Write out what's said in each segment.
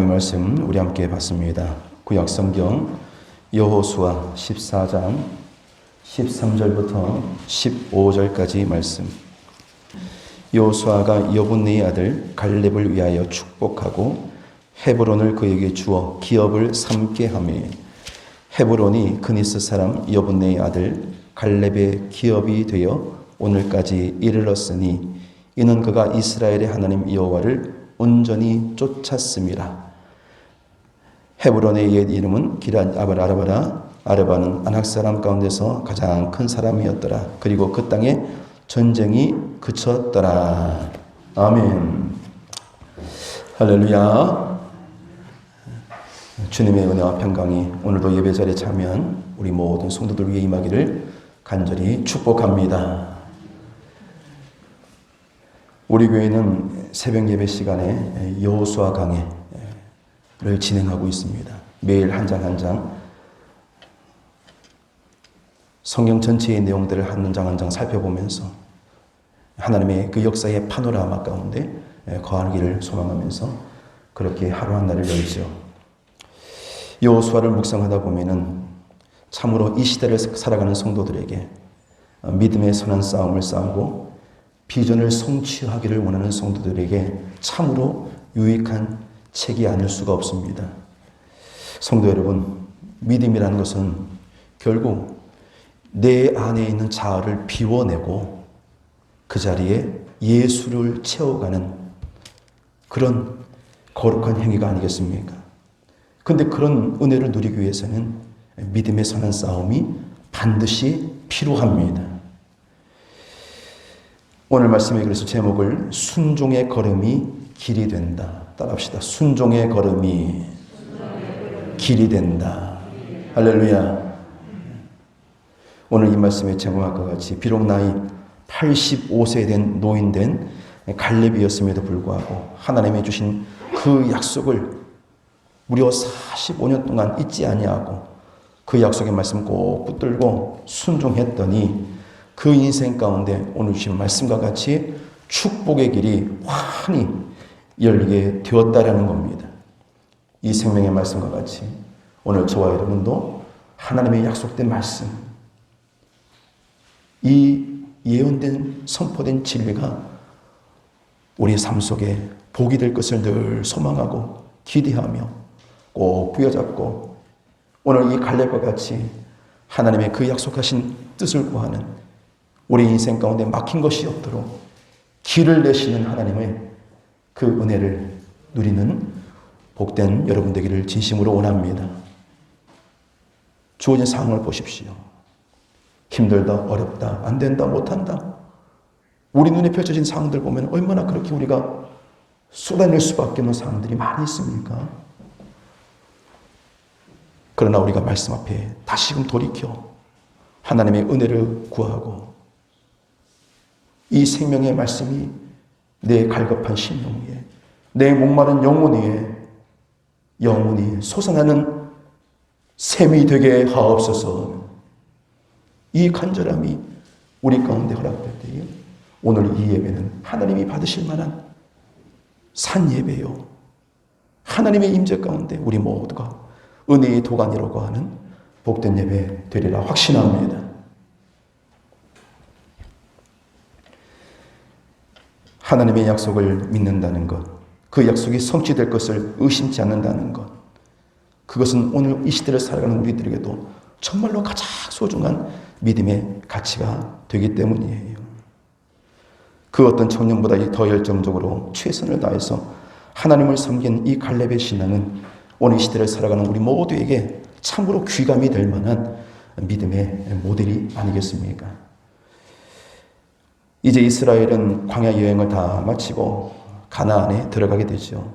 말씀 우리 함께 봤습니다. 구약 성경 여호수아 14장 13절부터 15절까지 말씀. 여호수아가 여분네의 아들 갈렙을 위하여 축복하고 헤브론을 그에게 주어 기업을 삼게 하며 헤브론이 그니스 사람 여분네의 아들 갈렙의 기업이 되어 오늘까지 이르렀으니 이는 그가 이스라엘의 하나님 여호와를 온전히 쫓았음이라. 헤브론의 옛 이름은 기럇 아르바라. 아르바는 아낙 사람 가운데서 가장 큰 사람이었더라. 그리고 그 땅에 전쟁이 그쳤더라. 아멘. 할렐루야. 주님의 은혜와 평강이 오늘도 예배 자리에 참여한 우리 모든 성도들 위해 임하기를 간절히 축복합니다. 우리 교회는 새벽 예배 시간에 여호수아 강해를 진행하고 있습니다. 매일 한 장 한 장 성경 전체의 내용들을 한 장 한 장 살펴보면서 하나님의 그 역사의 파노라마 가운데 거하기를 소망하면서 그렇게 하루 한 날을 열죠. 여호수아를 묵상하다 보면은 참으로 이 시대를 살아가는 성도들에게 믿음의 선한 싸움을 싸우고 비전을 성취하기를 원하는 성도들에게 참으로 유익한 책이 아닐 수가 없습니다. 성도 여러분, 믿음이라는 것은 결국 내 안에 있는 자아를 비워내고 그 자리에 예수를 채워가는 그런 거룩한 행위가 아니겠습니까? 그런데 그런 은혜를 누리기 위해서는 믿음의 선한 싸움이 반드시 필요합니다. 오늘 말씀에 그래서 제목을 순종의 걸음이 길이 된다. 따라합시다. 순종의 걸음이 길이 된다. 할렐루야. 오늘 이 말씀의 제목과 같이 비록 나이 85세 된 노인된 갈렙이었음에도 불구하고 하나님이 주신 그 약속을 무려 45년 동안 잊지 아니하고 그 약속의 말씀 꼭 붙들고 순종했더니 그 인생 가운데 오늘 주신 말씀과 같이 축복의 길이 환히 열리게 되었다라는 겁니다. 이 생명의 말씀과 같이 오늘 저와 여러분도 하나님의 약속된 말씀, 이 예언된 선포된 진리가 우리의 삶 속에 복이 될 것을 늘 소망하고 기대하며 꼭 부여잡고 오늘 이 갈렙과 같이 하나님의 그 약속하신 뜻을 구하는 우리 인생 가운데 막힌 것이 없도록 길을 내시는 하나님의 그 은혜를 누리는 복된 여러분 되기를 진심으로 원합니다. 주어진 상황을 보십시오. 힘들다, 어렵다, 안 된다, 못한다. 우리 눈에 펼쳐진 상황들 보면 얼마나 그렇게 우리가 쏟아낼 수밖에 없는 상황들이 많이 있습니까? 그러나 우리가 말씀 앞에 다시금 돌이켜 하나님의 은혜를 구하고 이 생명의 말씀이 내 갈급한 심령 위에, 내 목마른 영혼 위에 영원히 솟아나는 샘이 되게 하옵소서. 이 간절함이 우리 가운데 허락될 때에 오늘 이 예배는 하나님이 받으실 만한 산 예배요, 하나님의 임재 가운데 우리 모두가 은혜의 도가니라고 하는 복된 예배 되리라 확신합니다. 하나님의 약속을 믿는다는 것, 그 약속이 성취될 것을 의심치 않는다는 것, 그것은 오늘 이 시대를 살아가는 우리들에게도 정말로 가장 소중한 믿음의 가치가 되기 때문이에요. 그 어떤 청년보다 더 열정적으로 최선을 다해서 하나님을 섬긴 이 갈렙의 신앙은 오늘 이 시대를 살아가는 우리 모두에게 참으로 귀감이 될 만한 믿음의 모델이 아니겠습니까? 이제 이스라엘은 광야 여행을 다 마치고 가나안에 들어가게 되죠.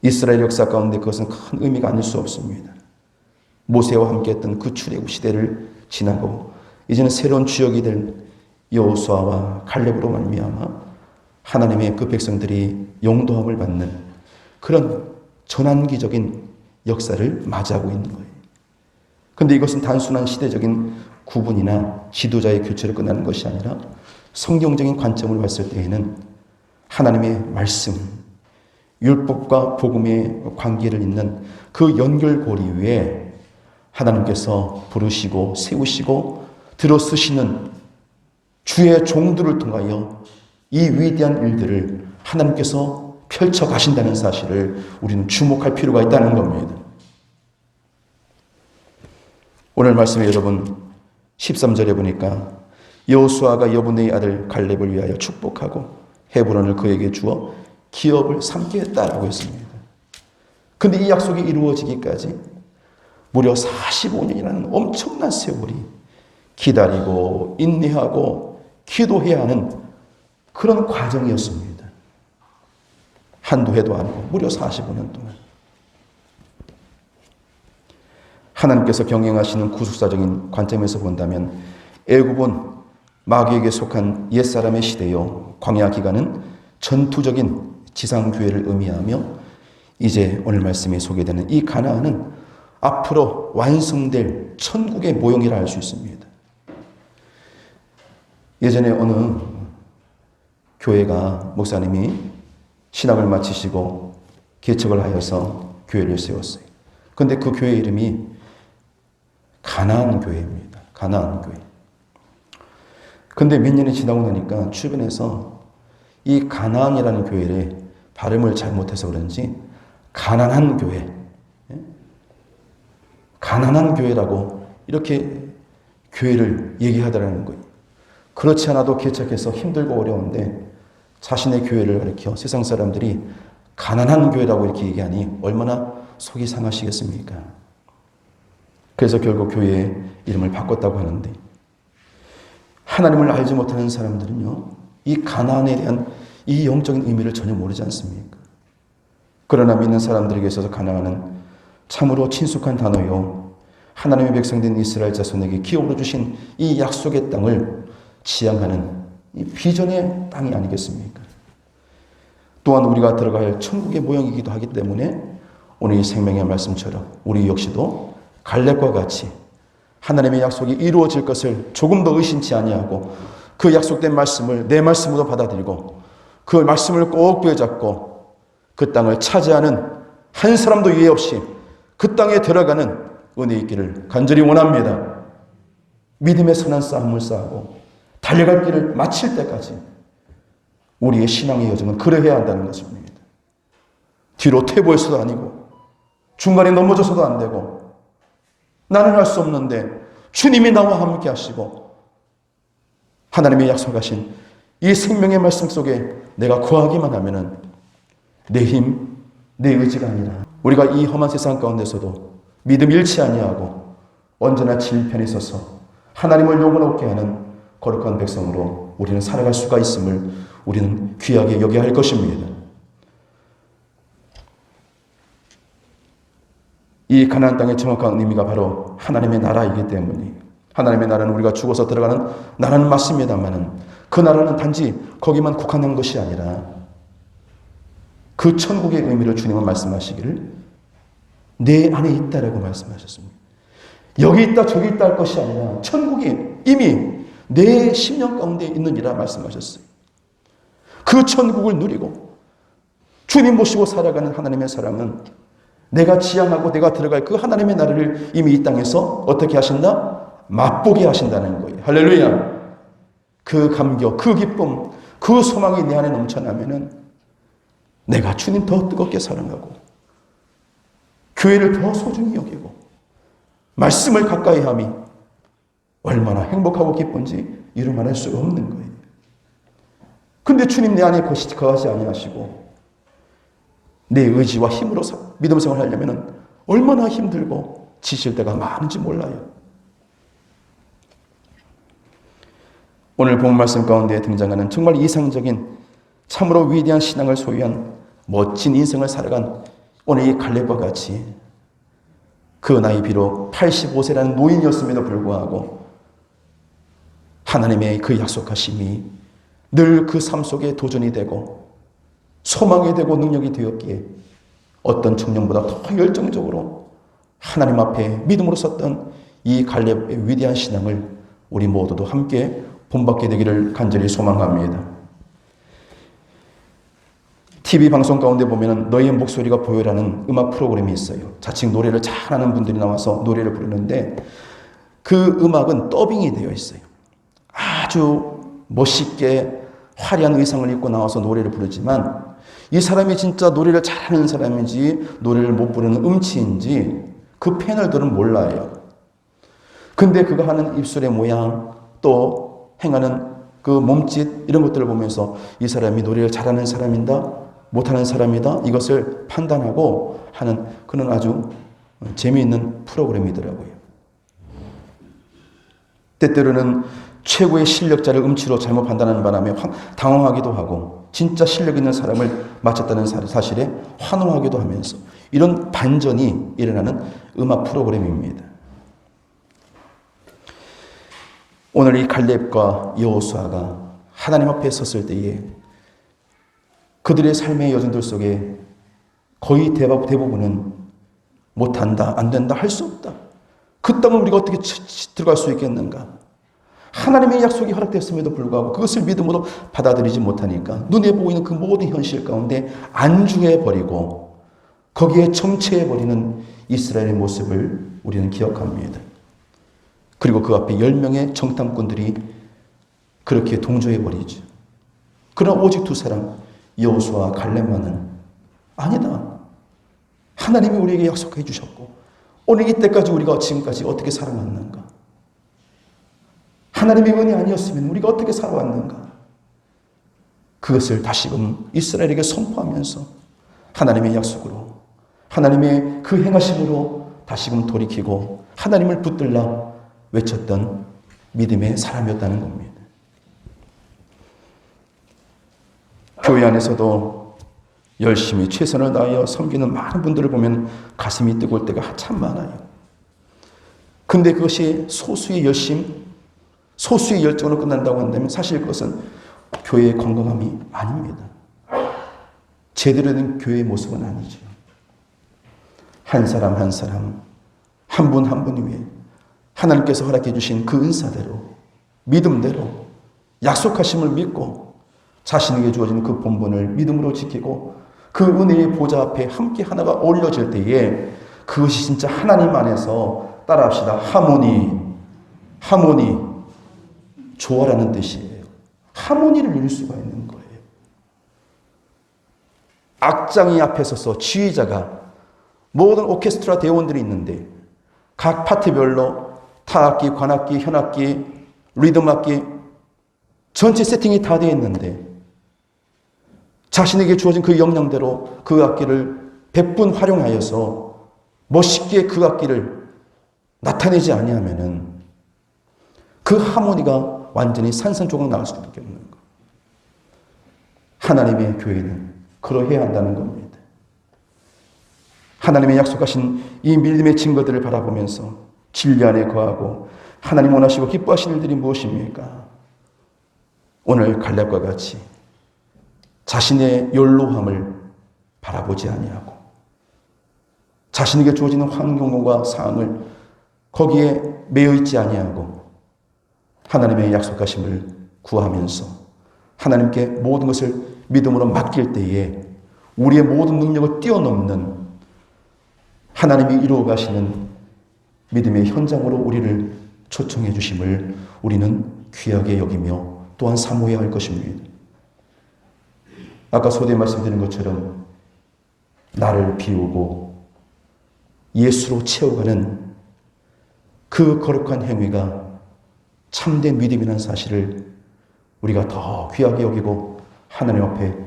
이스라엘 역사 가운데 그것은 큰 의미가 아닐 수 없습니다. 모세와 함께했던 그 출애굽 시대를 지나고 이제는 새로운 주역이 될 여호수아와 갈렙으로 말미암아 하나님의 그 백성들이 용도함을 받는 그런 전환기적인 역사를 맞이하고 있는 거예요. 그런데 이것은 단순한 시대적인 구분이나 지도자의 교체로 끝나는 것이 아니라 성경적인 관점으로 봤을 때에는 하나님의 말씀, 율법과 복음의 관계를 잇는 그 연결고리 위에 하나님께서 부르시고 세우시고 들어쓰시는 주의 종들을 통하여 이 위대한 일들을 하나님께서 펼쳐 가신다는 사실을 우리는 주목할 필요가 있다는 겁니다. 오늘 말씀에 여러분 13절에 보니까 여호수아가 여분의 아들 갈렙을 위하여 축복하고 헤브론을 그에게 주어 기업을 삼게 했다라고 했습니다. 근데 이 약속이 이루어지기까지 무려 45년이라는 엄청난 세월이 기다리고 인내하고 기도해야 하는 그런 과정이었습니다. 한두 해도 아니고 무려 45년 동안. 하나님께서 경영하시는 구속사적인 관점에서 본다면 애굽은 마귀에게 속한 옛사람의 시대요, 광야 기간은 전투적인 지상교회를 의미하며 이제 오늘 말씀에 소개되는 이 가나안은 앞으로 완성될 천국의 모형이라 할 수 있습니다. 예전에 어느 교회가 목사님이 신학을 마치시고 개척을 하여서 교회를 세웠어요. 그런데 그 교회 이름이 가나안 교회입니다. 가나안 교회. 근데 몇 년이 지나고 나니까 주변에서 이 가나안이라는 교회를 발음을 잘못해서 그런지 가난한 교회, 가난한 교회라고 이렇게 교회를 얘기하더라는 거예요. 그렇지 않아도 개척해서 힘들고 어려운데 자신의 교회를 가리켜 세상 사람들이 가난한 교회라고 이렇게 얘기하니 얼마나 속이 상하시겠습니까? 그래서 결국 교회의 이름을 바꿨다고 하는데 하나님을 알지 못하는 사람들은요, 이 가나안에 대한 이 영적인 의미를 전혀 모르지 않습니까? 그러나 믿는 사람들에게 있어서 가나안은 참으로 친숙한 단어요. 하나님의 백성된 이스라엘 자손에게 기업으로 주신 이 약속의 땅을 지향하는 이 비전의 땅이 아니겠습니까? 또한 우리가 들어갈 천국의 모형이기도 하기 때문에 오늘 이 생명의 말씀처럼 우리 역시도 갈렙과 같이 하나님의 약속이 이루어질 것을 조금 더 의심치 아니하고 그 약속된 말씀을 내 말씀으로 받아들이고 그 말씀을 꼭 부여잡고 그 땅을 차지하는 한 사람도 예외 없이 그 땅에 들어가는 은혜 있기를 간절히 원합니다. 믿음의 선한 싸움을 싸우고 달려갈 길을 마칠 때까지 우리의 신앙의 여정은 그래야 한다는 것입니다. 뒤로 퇴보해서도 아니고 중간에 넘어져서도 안 되고 나는 할 수 없는데 주님이 나와 함께 하시고 하나님의 약속하신 이 생명의 말씀 속에 내가 거하기만 하면은 내 힘, 내 의지가 아니라 우리가 이 험한 세상 가운데서도 믿음 잃지 아니하고 언제나 진편에 서서 하나님을 영원 얻게 하는 거룩한 백성으로 우리는 살아갈 수가 있음을 우리는 귀하게 여겨야 할 것입니다. 이 가나안 땅의 정확한 의미가 바로 하나님의 나라이기 때문에 하나님의 나라는 우리가 죽어서 들어가는 나라는 맞습니다만은 그 나라는 단지 거기만 국한한 것이 아니라 그 천국의 의미를 주님은 말씀하시기를 내 안에 있다라고 말씀하셨습니다. 여기 있다 저기 있다 할 것이 아니라 천국이 이미 내 심령 가운데 있느니라 말씀하셨어요. 그 천국을 누리고 주님 모시고 살아가는 하나님의 사람은 내가 지향하고 내가 들어갈 그 하나님의 나라를 이미 이 땅에서 어떻게 하신다? 맛보게 하신다는 거예요. 할렐루야. 그 감격, 그 기쁨, 그 소망이 내 안에 넘쳐나면은 내가 주님 더 뜨겁게 사랑하고 교회를 더 소중히 여기고 말씀을 가까이 함이 얼마나 행복하고 기쁜지 이루 말할 수가 없는 거예요. 근데 주님 내 안에 거하지 아니하시고 내 의지와 힘으로 믿음 생활을 하려면 얼마나 힘들고 지칠 때가 많은지 몰라요. 오늘 본 말씀 가운데 등장하는 정말 이상적인 참으로 위대한 신앙을 소유한 멋진 인생을 살아간 오늘 이 갈렙과 같이 그 나이 비록 85세라는 노인이었음에도 불구하고 하나님의 그 약속하심이 늘 그 삶 속에 도전이 되고 소망이 되고 능력이 되었기에 어떤 청년보다 더 열정적으로 하나님 앞에 믿음으로 섰던 이 갈렙의 위대한 신앙을 우리 모두도 함께 본받게 되기를 간절히 소망합니다. TV 방송 가운데 보면은 너의 목소리가 보여라는 음악 프로그램이 있어요. 자칭 노래를 잘하는 분들이 나와서 노래를 부르는데 그 음악은 더빙이 되어 있어요. 아주 멋있게 화려한 의상을 입고 나와서 노래를 부르지만 이 사람이 진짜 노래를 잘하는 사람인지 노래를 못 부르는 음치인지 그 패널들은 몰라요. 근데 그가 하는 입술의 모양 또 행하는 그 몸짓 이런 것들을 보면서 이 사람이 노래를 잘하는 사람이다 못하는 사람이다 이것을 판단하고 하는 그런 아주 재미있는 프로그램이더라고요. 때때로는 최고의 실력자를 음치로 잘못 판단하는 바람에 당황하기도 하고 진짜 실력 있는 사람을 맞췄다는 사실에 환호하기도 하면서 이런 반전이 일어나는 음악 프로그램입니다. 오늘 이 갈렙과 여호수아가 하나님 앞에 섰을 때에 그들의 삶의 여정들 속에 거의 대부분은 못한다, 안 된다, 할 수 없다. 그 땅을 우리가 어떻게 들어갈 수 있겠는가? 하나님의 약속이 허락됐음에도 불구하고 그것을 믿음으로 받아들이지 못하니까 눈에 보이는 그 모든 현실 가운데 안주해버리고 거기에 정체해버리는 이스라엘의 모습을 우리는 기억합니다. 그리고 그 앞에 10명의 정탐꾼들이 그렇게 동조해버리죠. 그러나 오직 두 사람 여호수아와 갈렙만은 아니다. 하나님이 우리에게 약속해 주셨고 오늘 이때까지 우리가 지금까지 어떻게 살아왔는가? 하나님의 은혜 아니었으면 우리가 어떻게 살아왔는가? 그것을 다시금 이스라엘에게 선포하면서 하나님의 약속으로 하나님의 그 행하심으로 다시금 돌이키고 하나님을 붙들라 외쳤던 믿음의 사람이었다는 겁니다. 교회 안에서도 열심히 최선을 다하여 섬기는 많은 분들을 보면 가슴이 뜨거울 때가 참 많아요. 근데 그것이 소수의 열심, 소수의 열정으로 끝난다고 한다면 사실 그것은 교회의 건강함이 아닙니다. 제대로 된 교회의 모습은 아니죠. 한 사람 한 사람, 한 분 한 분 위에 하나님께서 허락해 주신 그 은사대로, 믿음대로, 약속하심을 믿고 자신에게 주어진 그 본분을 믿음으로 지키고 그 은혜의 보좌 앞에 함께 하나가 올려질 때에 그것이 진짜 하나님 안에서 따라합시다. 하모니, 조화라는 뜻이에요. 하모니를 이룰 수가 있는 거예요. 악장이 앞에 서서 지휘자가 모든 오케스트라 대원들이 있는데 각 파트별로 타악기, 관악기, 현악기, 리듬악기 전체 세팅이 다 되어 있는데 자신에게 주어진 그 역량대로 그 악기를 100분 활용하여서 멋있게 그 악기를 나타내지 아니하면은 그 하모니가 완전히 산산조각 나올 수밖에 없는 것. 하나님의 교회는 그러해야 한다는 겁니다. 하나님의 약속하신 이 믿음의 증거들을 바라보면서 진리 안에 거하고 하나님 원하시고 기뻐하시는 일들이 무엇입니까? 오늘 갈렙과 같이 자신의 연로함을 바라보지 아니하고 자신에게 주어지는 환경과 상황을 거기에 매여 있지 아니하고 하나님의 약속하심을 구하면서 하나님께 모든 것을 믿음으로 맡길 때에 우리의 모든 능력을 뛰어넘는 하나님이 이루어 가시는 믿음의 현장으로 우리를 초청해 주심을 우리는 귀하게 여기며 또한 사모해야 할 것입니다. 아까 소대에 말씀드린 것처럼 나를 비우고 예수로 채워가는 그 거룩한 행위가 참된 믿음이라는 사실을 우리가 더 귀하게 여기고 하나님 앞에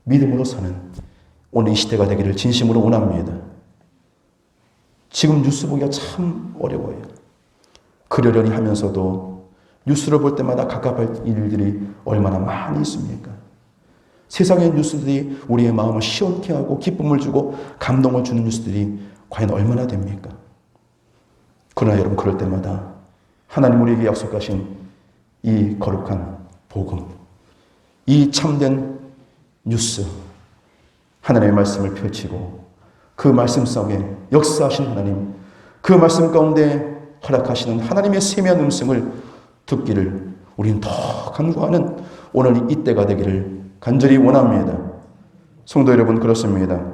믿음으로 사는 오늘 이 시대가 되기를 진심으로 원합니다. 지금 뉴스 보기가 참 어려워요. 그러려니 하면서도 뉴스를 볼 때마다 갑갑할 일들이 얼마나 많이 있습니까? 세상의 뉴스들이 우리의 마음을 시원케 하고 기쁨을 주고 감동을 주는 뉴스들이 과연 얼마나 됩니까? 그러나 여러분 그럴 때마다 하나님 우리에게 약속하신 이 거룩한 복음, 이 참된 뉴스, 하나님의 말씀을 펼치고 그 말씀 속에 역사하신 하나님, 그 말씀 가운데 허락하시는 하나님의 세미한 음성을 듣기를 우리는 더 간구하는 오늘 이때가 되기를 간절히 원합니다. 성도 여러분, 그렇습니다.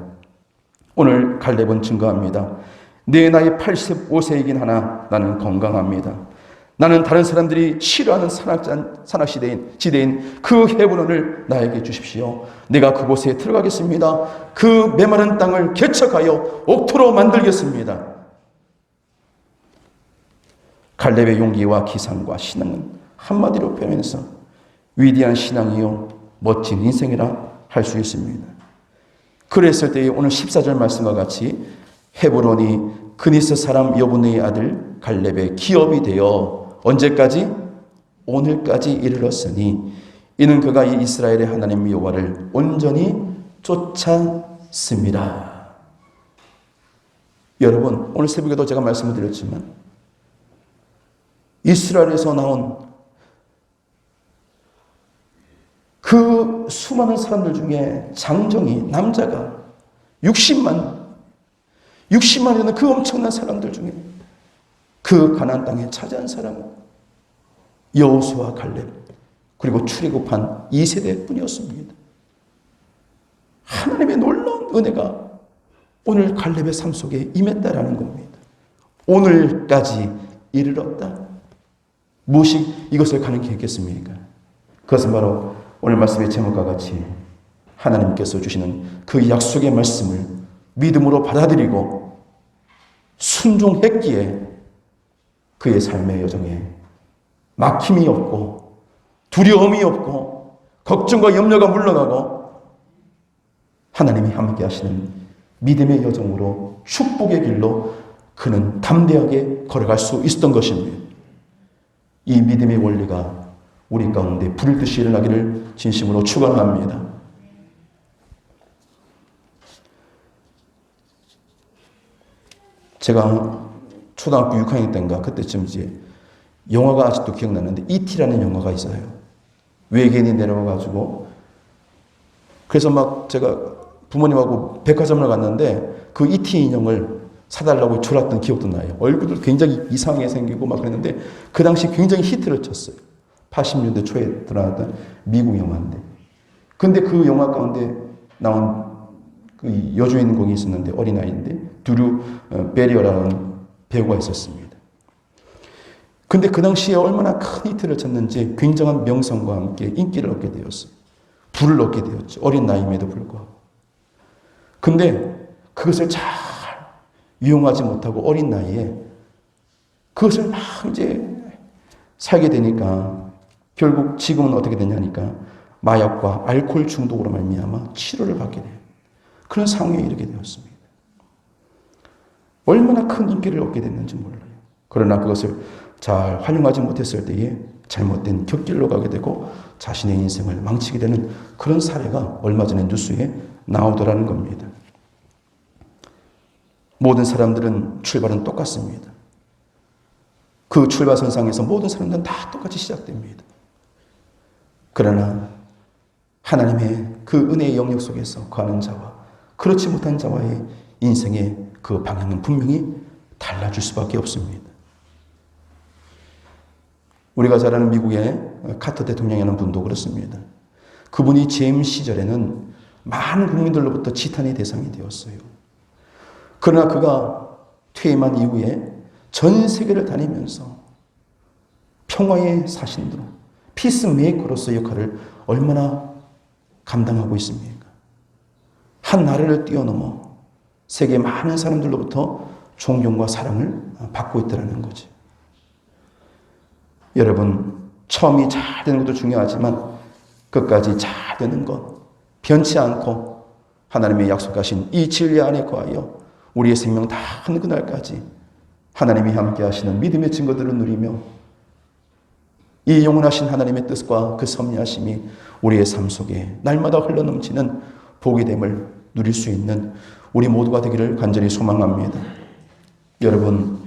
오늘 갈렙은 증거합니다. 내 나이 85세이긴 하나 나는 건강합니다. 나는 다른 사람들이 싫어하는 산악지대인 그 헤브론을 나에게 주십시오. 내가 그곳에 들어가겠습니다. 그 메마른 땅을 개척하여 옥토로 만들겠습니다. 갈렙의 용기와 기상과 신앙은 한마디로 표현해서 위대한 신앙이요 멋진 인생이라 할 수 있습니다. 그랬을 때에 오늘 14절 말씀과 같이 헤브론이 그니스 사람 여분의 아들 갈렙의 기업이 되어 언제까지? 오늘까지 이르렀으니 이는 그가 이 이스라엘의 하나님 여호와를 온전히 쫓았습니다. 여러분, 오늘 새벽에도 제가 말씀을 드렸지만 이스라엘에서 나온 그 수많은 사람들 중에 장정이 남자가 60만이라는 그 엄청난 사람들 중에 그 가나안 땅에 차지한 사람은 여호수아, 갈렙 그리고 출애굽한 2세대뿐이었습니다. 하나님의 놀라운 은혜가 오늘 갈렙의 삶 속에 임했다라는 겁니다. 오늘까지 이르렀다. 무엇이 이것을 가능케 했겠습니까? 그것은 바로 오늘 말씀의 제목과 같이 하나님께서 주시는 그 약속의 말씀을 믿음으로 받아들이고 순종했기에 그의 삶의 여정에 막힘이 없고 두려움이 없고 걱정과 염려가 물러가고 하나님이 함께 하시는 믿음의 여정으로 축복의 길로 그는 담대하게 걸어갈 수 있었던 것입니다. 이 믿음의 원리가 우리 가운데 불을 듯이 일어나기를 진심으로 축원합니다. 제가 초등학교 6학년 때인가 그때쯤 이제 영화가 아직도 기억나는데 E.T.라는 영화가 있어요. 외계인이 내려와가지고 그래서 막 제가 부모님하고 백화점을 갔는데 그 E.T. 인형을 사달라고 졸았던 기억도 나요. 얼굴도 굉장히 이상하게 생기고 막 그랬는데 그 당시 굉장히 히트를 쳤어요. 80년대 초에 드러났던 미국 영화인데. 근데 그 영화 가운데 나온 그 여주인공이 있었는데 어린아이인데 드루 베리어라는 배우가 있었습니다. 근데 그 당시에 얼마나 큰 히트를 쳤는지 굉장한 명성과 함께 인기를 얻게 되었어요. 부를 얻게 되었죠. 어린 나이임에도 불구하고. 근데 그것을 잘 이용하지 못하고 어린 나이에 그것을 막 이제 살게 되니까 결국 지금은 어떻게 되냐니까 마약과 알코올 중독으로 말미암아 치료를 받게 돼요. 그런 상황에 이르게 되었습니다. 얼마나 큰 인기를 얻게 됐는지 몰라요. 그러나 그것을 잘 활용하지 못했을 때에 잘못된 곁길로 가게 되고 자신의 인생을 망치게 되는 그런 사례가 얼마 전에 뉴스에 나오더라는 겁니다. 모든 사람들은 출발은 똑같습니다. 그 출발선상에서 모든 사람들은 다 똑같이 시작됩니다. 그러나 하나님의 그 은혜의 영역 속에서 가는 자와 그렇지 못한 자와의 인생의 그 방향은 분명히 달라질 수밖에 없습니다. 우리가 잘 아는 미국의 카터 대통령이라는 분도 그렇습니다. 그분이 재임 시절에는 많은 국민들로부터 지탄의 대상이 되었어요. 그러나 그가 퇴임한 이후에 전 세계를 다니면서 평화의 사신으로 피스메이커로서 역할을 얼마나 감당하고 있습니까? 한 나라를 뛰어넘어 세계 많은 사람들로부터 존경과 사랑을 받고 있다는 거죠. 여러분, 처음이 잘 되는 것도 중요하지만 끝까지 잘 되는 것, 변치 않고 하나님의 약속하신 이 진리 안에 거하여 우리의 생명 다하는 그날까지 하나님이 함께 하시는 믿음의 증거들을 누리며 이 영원하신 하나님의 뜻과 그 섭리하심이 우리의 삶 속에 날마다 흘러넘치는 복이 됨을 누릴 수 있는 우리 모두가 되기를 간절히 소망합니다. 여러분,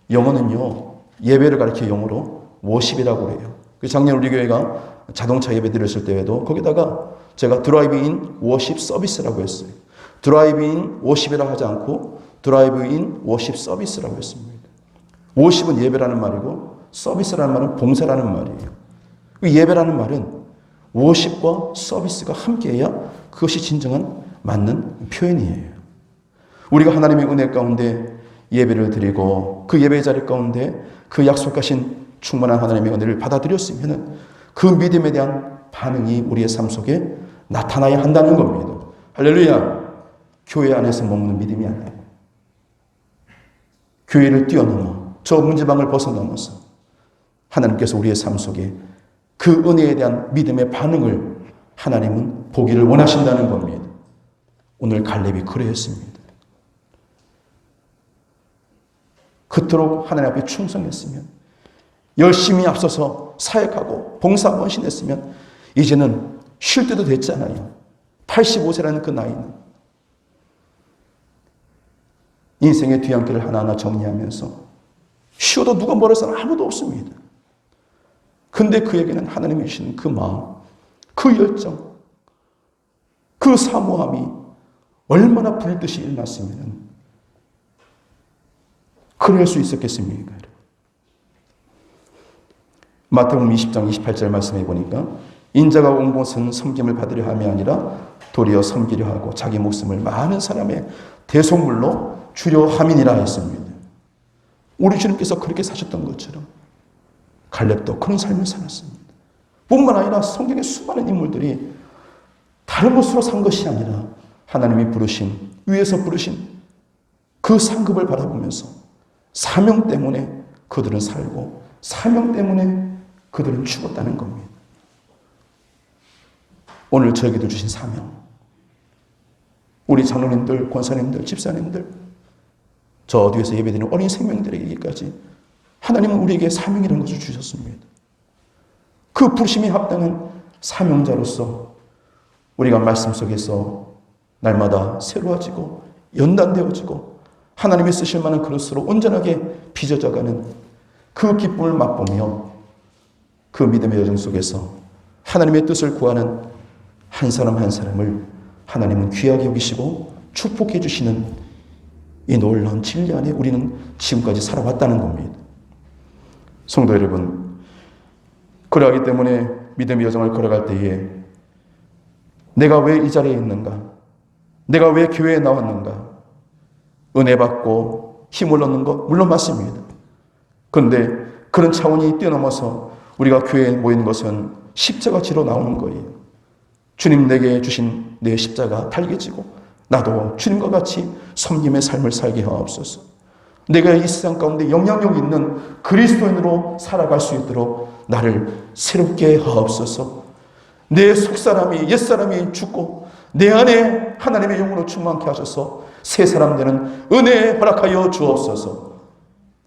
영어는요, 예배를 가리켜 영어로 워십이라고 그래요. 작년 우리 교회가 자동차 예배 드렸을 때에도 거기다가 제가 드라이브인 워십 서비스라고 했어요. 드라이브인 워십이라고 하지 않고 드라이브인 워십 서비스라고 했습니다. 워십은 예배라는 말이고 서비스라는 말은 봉사라는 말이에요. 예배라는 말은 워십과 서비스가 함께해야 그것이 진정한 맞는 표현이에요. 우리가 하나님의 은혜 가운데 예배를 드리고 그 예배 자리 가운데 그 약속하신 충만한 하나님의 은혜를 받아들였으면 그 믿음에 대한 반응이 우리의 삶 속에 나타나야 한다는 겁니다. 할렐루야. 교회 안에서 머무는 믿음이 아니에요. 교회를 뛰어넘어 저 문지방을 벗어넘어서 하나님께서 우리의 삶 속에 그 은혜에 대한 믿음의 반응을 하나님은 보기를 원하신다는 겁니다. 오늘 갈렙이 그러했습니다. 그토록 하나님 앞에 충성했으면, 열심히 앞서서 사역하고 봉사 헌신했으면 이제는 쉴 때도 됐잖아요. 85세라는 그 나이는. 인생의 뒤안길을 하나하나 정리하면서 쉬어도 누가 뭐라 해서는 아무도 없습니다. 근데 그에게는 하나님이 주시는 그 마음, 그 열정, 그 사모함이 얼마나 불듯이 일어났으면 그럴 수 있었겠습니까? 마태복음 20장 28절 말씀해 보니까 인자가 온 곳은 섬김을 받으려 함이 아니라 도리어 섬기려 하고 자기 목숨을 많은 사람의 대속물로 주려 함이니라 했습니다. 우리 주님께서 그렇게 사셨던 것처럼 갈렙도 그런 삶을 살았습니다. 뿐만 아니라 성경의 수많은 인물들이 다른 것으로 산 것이 아니라 하나님이 부르신, 위에서 부르신 그 상급을 바라보면서 사명 때문에 그들은 살고 사명 때문에 그들은 죽었다는 겁니다. 오늘 저에게도 주신 사명, 우리 장로님들, 권사님들, 집사님들, 저 어디에서 예배드리는 어린 생명들에게까지 하나님은 우리에게 사명이라는 것을 주셨습니다. 그 부르심에 합당한 사명자로서 우리가 말씀 속에서 날마다 새로워지고 연단되어지고 하나님이 쓰실 만한 그릇으로 온전하게 빚어져가는 그 기쁨을 맛보며 그 믿음의 여정 속에서 하나님의 뜻을 구하는 한 사람 한 사람을 하나님은 귀하게 여기시고 축복해 주시는 이 놀라운 진리 안에 우리는 지금까지 살아왔다는 겁니다. 성도 여러분, 그러하기 때문에 믿음의 여정을 걸어갈 때에 내가 왜 이 자리에 있는가? 내가 왜 교회에 나왔는가? 은혜 받고 힘을 얻는 것 물론 맞습니다. 그런데 그런 차원이 뛰어넘어서 우리가 교회에 모이는 것은 십자가 지러 나오는 거예요. 주님 내게 주신 내 십자가 달개지고 나도 주님과 같이 섬김의 삶을 살게 하옵소서. 내가 이 세상 가운데 영향력 있는 그리스도인으로 살아갈 수 있도록 나를 새롭게 하옵소서. 내 속사람이 옛사람이 죽고 내 안에 하나님의 영으로 충만케 하셔서 새 사람 되는 은혜 허락하여 주옵소서.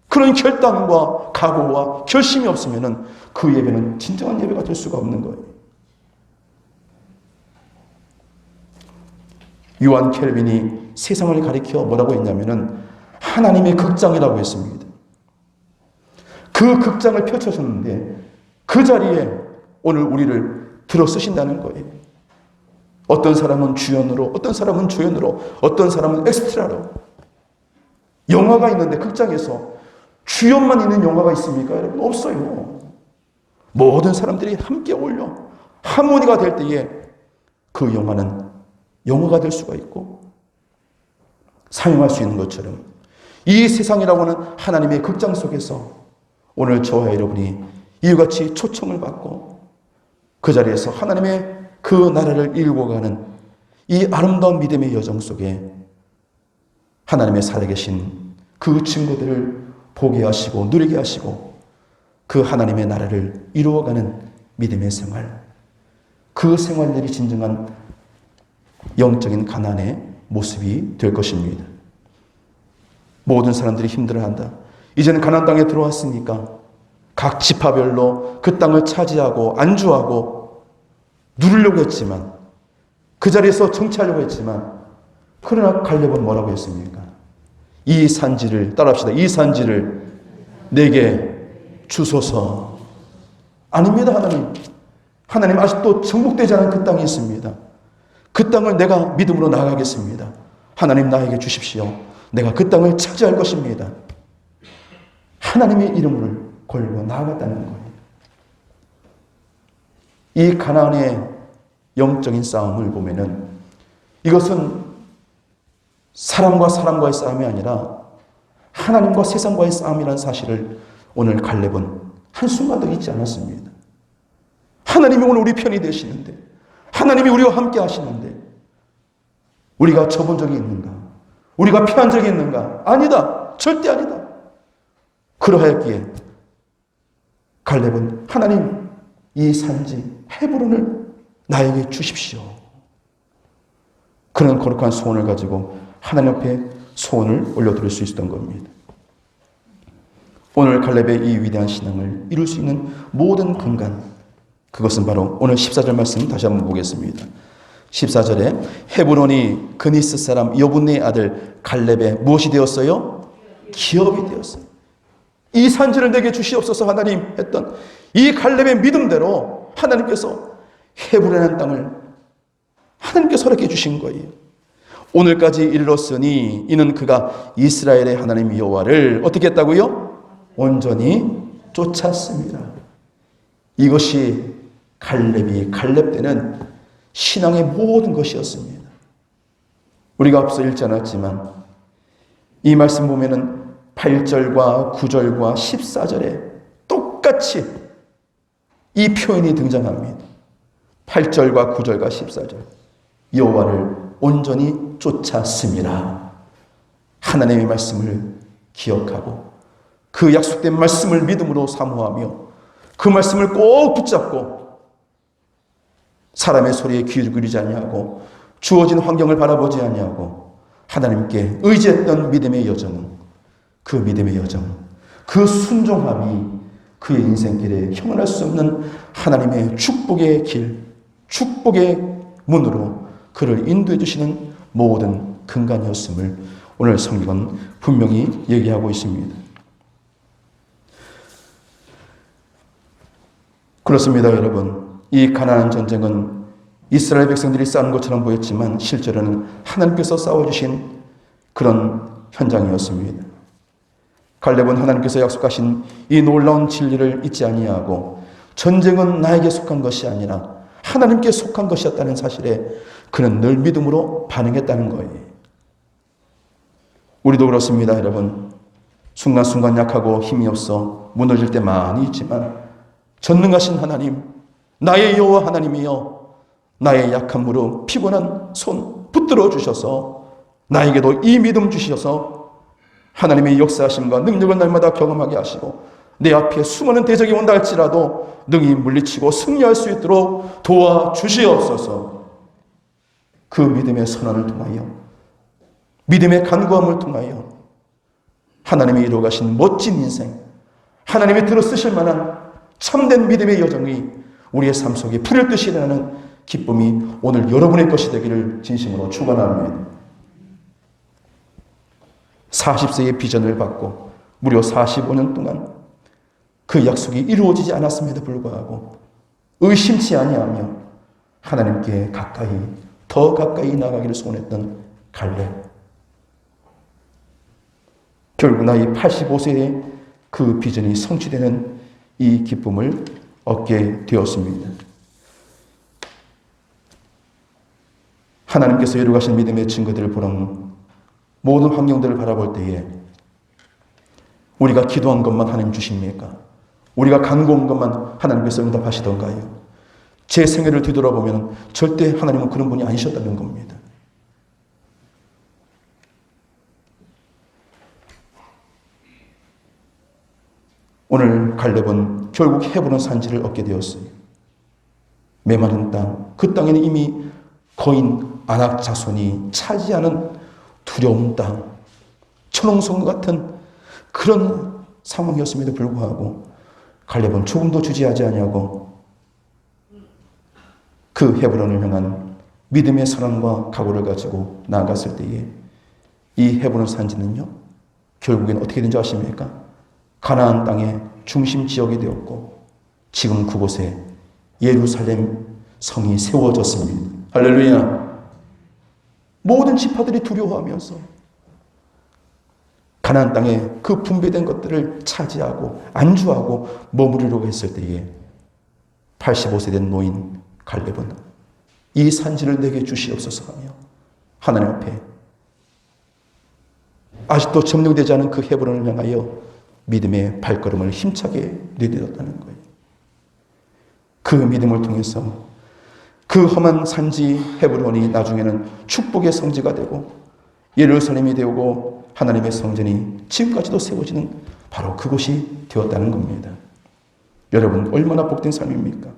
그런 결단과 각오와 결심이 없으면 그 예배는 진정한 예배가 될 수가 없는 거예요. 요한 켈빈이 세상을 가리켜 뭐라고 했냐면은 하나님의 극장이라고 했습니다. 그 극장을 펼쳐줬는데 그 자리에 오늘 우리를 들어 쓰신다는 거예요. 어떤 사람은 주연으로, 어떤 사람은 조연으로, 어떤 사람은 엑스트라로. 영화가 있는데 극장에서 주연만 있는 영화가 있습니까? 여러분, 없어요. 모든 사람들이 함께 어울려 하모니가 될 때에 그 영화는 영화가 될 수가 있고 사용할 수 있는 것처럼 이 세상이라고 하는 하나님의 극장 속에서 오늘 저와 여러분이 이와 같이 초청을 받고 그 자리에서 하나님의 그 나라를 이루어가는 이 아름다운 믿음의 여정 속에 하나님의 살아계신 그 친구들을 보게 하시고 누리게 하시고 그 하나님의 나라를 이루어가는 믿음의 생활, 그 생활들이 진정한 영적인 가난의 모습이 될 것입니다. 모든 사람들이 힘들어한다. 이제는 가나안 땅에 들어왔으니까 각 지파별로 그 땅을 차지하고 안주하고 누리려고 했지만 그 자리에서 정치하려고 했지만 그러나 갈렙은 뭐라고 했습니까? 이 산지를 따라합시다. 이 산지를 내게 주소서. 아닙니다. 하나님 아직도 정복되지 않은 그 땅이 있습니다. 그 땅을 내가 믿음으로 나아가겠습니다. 하나님 나에게 주십시오. 내가 그 땅을 차지할 것입니다. 하나님의 이름을 걸고 나아갔다는 거예요. 이 가나안의 영적인 싸움을 보면은 이것은 사람과 사람과의 싸움이 아니라 하나님과 세상과의 싸움이라는 사실을 오늘 갈렙은 한순간도 잊지 않았습니다. 하나님이 오늘 우리 편이 되시는데, 하나님이 우리와 함께 하시는데 우리가 접은 적이 있는가? 우리가 피한 적이 있는가? 아니다. 절대 아니다. 그러하였기에 갈렙은 하나님, 이 산지 헤브론을 나에게 주십시오. 그런 거룩한 소원을 가지고 하나님 앞에 소원을 올려드릴 수 있었던 겁니다. 오늘 갈렙의 이 위대한 신앙을 이룰 수 있는 모든 근간, 그것은 바로 오늘 14절 말씀 다시 한번 보겠습니다. 14절에 헤브론이 그니스 사람 여분네의 아들 갈렙의 무엇이 되었어요? 기업이 되었어요. 이 산지를 내게 주시옵소서 하나님 했던 이 갈렙의 믿음대로 하나님께서 헤브론이라는 땅을 하나님께서 허락해 주신 거예요. 오늘까지 이르렀으니 이는 그가 이스라엘의 하나님 여호와를 어떻게 했다고요? 온전히 쫓았습니다. 이것이 갈렙 때는 신앙의 모든 것이었습니다. 우리가 앞서 읽지 않았지만 이 말씀 보면은 8절과 9절과 14절에 똑같이 이 표현이 등장합니다. 8절과 9절과 14절. 여호와를 온전히 쫓았습니다. 하나님의 말씀을 기억하고 그 약속된 말씀을 믿음으로 사모하며 그 말씀을 꼭 붙잡고 사람의 소리에 귀를 기울이지 아니하고 주어진 환경을 바라보지 아니하고 하나님께 의지했던 믿음의 여정은, 그 믿음의 여정, 그 순종함이 그의 인생길에 형언할 수 없는 하나님의 축복의 길, 축복의 문으로 그를 인도해 주시는 모든 근간이었음을 오늘 성경은 분명히 얘기하고 있습니다. 그렇습니다, 여러분. 이 가나안 전쟁은 이스라엘 백성들이 싸운 것처럼 보였지만 실제로는 하나님께서 싸워주신 그런 현장이었습니다. 갈렙은 하나님께서 약속하신 이 놀라운 진리를 잊지 아니하고 전쟁은 나에게 속한 것이 아니라 하나님께 속한 것이었다는 사실에 그는 늘 믿음으로 반응했다는 거예요. 우리도 그렇습니다, 여러분. 순간순간 약하고 힘이 없어 무너질 때 많이 있지만 전능하신 하나님, 나의 여호와 하나님이여 나의 약한 무릎, 피곤한 손 붙들어 주셔서 나에게도 이 믿음 주셔서 하나님의 역사하심과 능력을 날마다 경험하게 하시고 내 앞에 수많은 대적이 온다 할지라도 능히 물리치고 승리할 수 있도록 도와주시옵소서. 그 믿음의 선언을 통하여, 믿음의 간구함을 통하여 하나님이 이루어 가신 멋진 인생, 하나님이 들어 쓰실 만한 참된 믿음의 여정이 우리의 삶 속에 풀을 듯이 일어나는 기쁨이 오늘 여러분의 것이 되기를 진심으로 축원합니다. 40세의 비전을 받고 무려 45년 동안 그 약속이 이루어지지 않았음에도 불구하고 의심치 아니하며 하나님께 가까이, 더 가까이 나가기를 소원했던 갈렙. 결국 나이 85세의 그 비전이 성취되는 이 기쁨을 얻게 되었습니다. 하나님께서 이루어가신 믿음의 증거들을 보는 모든 환경들을 바라볼 때에 우리가 기도한 것만 하나님 주십니까? 우리가 간구한 것만 하나님께서 응답하시던가요? 제 생애를 뒤돌아보면 절대 하나님은 그런 분이 아니셨다는 겁니다. 오늘 갈렙은 결국 헤브론 산지를 얻게 되었어요. 메마른 땅, 그 땅에는 이미 거인 아낙 자손이 차지하는 두려운 땅, 천홍성 같은 그런 상황이었음에도 불구하고 갈렙은 조금도 주저하지 아니하고 그 헤브론을 향한 믿음의 사랑과 각오를 가지고 나아갔을 때에 이 헤브론 산지는요, 결국엔 어떻게 된지 아십니까? 가나안 땅의 중심 지역이 되었고 지금 그곳에 예루살렘 성이 세워졌습니다. 할렐루야. 모든 지파들이 두려워하면서 가나안 땅에 그 분배된 것들을 차지하고 안주하고 머무르려고 했을 때에 85세 된 노인 갈렙은 이 산지를 내게 주시옵소서 하며 하나님 앞에 아직도 점령되지 않은 그 헤브론을 향하여 믿음의 발걸음을 힘차게 내딛었다는 거예요. 그 믿음을 통해서 그 험한 산지 헤브론이 나중에는 축복의 성지가 되고 예루살렘이 되고 하나님의 성전이 지금까지도 세워지는 바로 그곳이 되었다는 겁니다. 여러분, 얼마나 복된 삶입니까?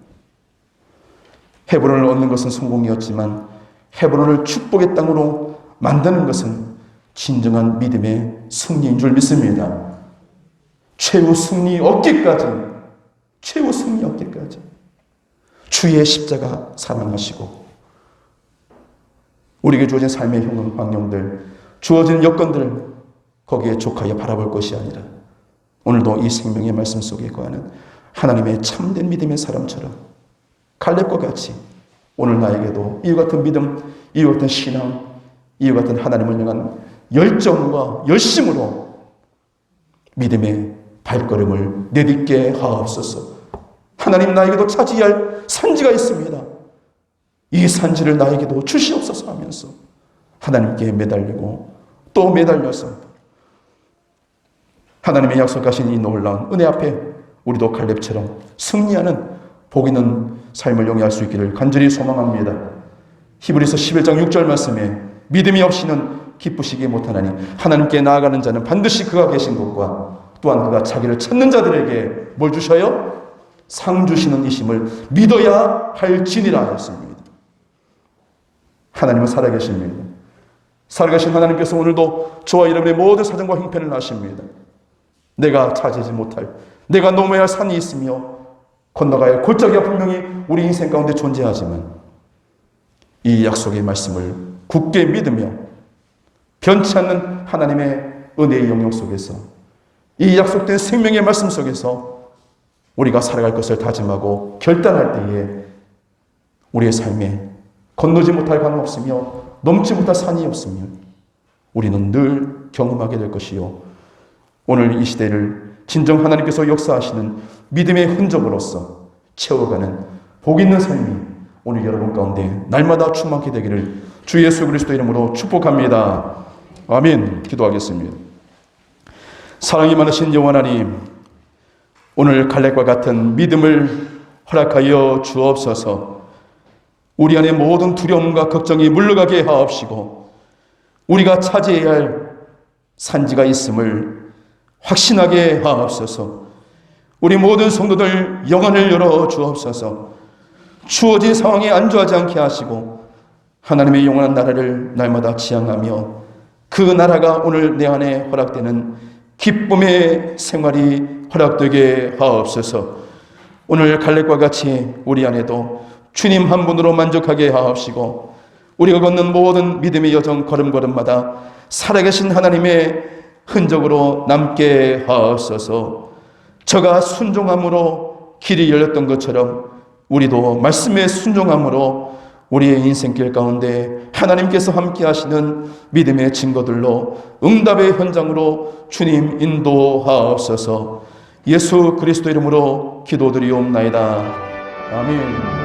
헤브론을 얻는 것은 성공이었지만 헤브론을 축복의 땅으로 만드는 것은 진정한 믿음의 승리인 줄 믿습니다. 최후 승리 얻기까지, 최후 승리 얻기까지 주의 십자가 사랑하시고 우리에게 주어진 삶의 환경들, 주어진 여건들을 거기에 족하여 바라볼 것이 아니라 오늘도 이 생명의 말씀 속에 거하는 하나님의 참된 믿음의 사람처럼 갈렙과 같이 오늘 나에게도 이와 같은 믿음, 이와 같은 신앙, 이와 같은 하나님을 향한 열정과 열심으로 믿음의 발걸음을 내딛게 하옵소서. 하나님, 나에게도 차지해야 할 산지가 있습니다. 이 산지를 나에게도 주시옵소서 하면서 하나님께 매달리고 또 매달려서 하나님의 약속하신 이 놀라운 은혜 앞에 우리도 갈렙처럼 승리하는 복 있는 삶을 영위할 수 있기를 간절히 소망합니다. 히브리서 11장 6절 말씀에 믿음이 없이는 기쁘시기 못하나니 하나님께 나아가는 자는 반드시 그가 계신 것과 또한 그가 자기를 찾는 자들에게 뭘 주셔요? 상 주시는 이심을 믿어야 할지니라 했습니다. 하나님은 살아계십니다. 살아계신 하나님께서 오늘도 저와 여러분의 모든 사정과 형편을 아십니다. 내가 차지하지 못할, 내가 넘어야 할 산이 있으며 건너가야 할 골짜기가 분명히 우리 인생 가운데 존재하지만 이 약속의 말씀을 굳게 믿으며 변치 않는 하나님의 은혜의 영역 속에서 이 약속된 생명의 말씀 속에서 우리가 살아갈 것을 다짐하고 결단할 때에 우리의 삶에 건너지 못할 강은 없으며 넘지 못할 산이 없으며 우리는 늘 경험하게 될 것이요, 오늘 이 시대를 진정 하나님께서 역사하시는 믿음의 흔적으로서 채워가는 복 있는 삶이 오늘 여러분 가운데 날마다 충만케 되기를 주 예수 그리스도 이름으로 축복합니다. 아멘. 기도하겠습니다. 사랑이 많으신 여호와 하나님, 오늘 갈렙과 같은 믿음을 허락하여 주옵소서. 우리 안에 모든 두려움과 걱정이 물러가게 하옵시고 우리가 차지해야 할 산지가 있음을 확신하게 하옵소서. 우리 모든 성도들 영안을 열어 주옵소서. 주어진 상황에 안주하지 않게 하시고 하나님의 영원한 나라를 날마다 지향하며 그 나라가 오늘 내 안에 허락되는 기쁨의 생활이 허락되게 하옵소서. 오늘 갈렙과 같이 우리 안에도 주님 한 분으로 만족하게 하옵시고 우리가 걷는 모든 믿음의 여정 걸음걸음마다 살아계신 하나님의 흔적으로 남게 하옵소서. 저가 순종함으로 길이 열렸던 것처럼 우리도 말씀의 순종함으로 우리의 인생길 가운데 하나님께서 함께 하시는 믿음의 증거들로 응답의 현장으로 주님 인도하옵소서. 예수 그리스도 이름으로 기도드리옵나이다. 아멘.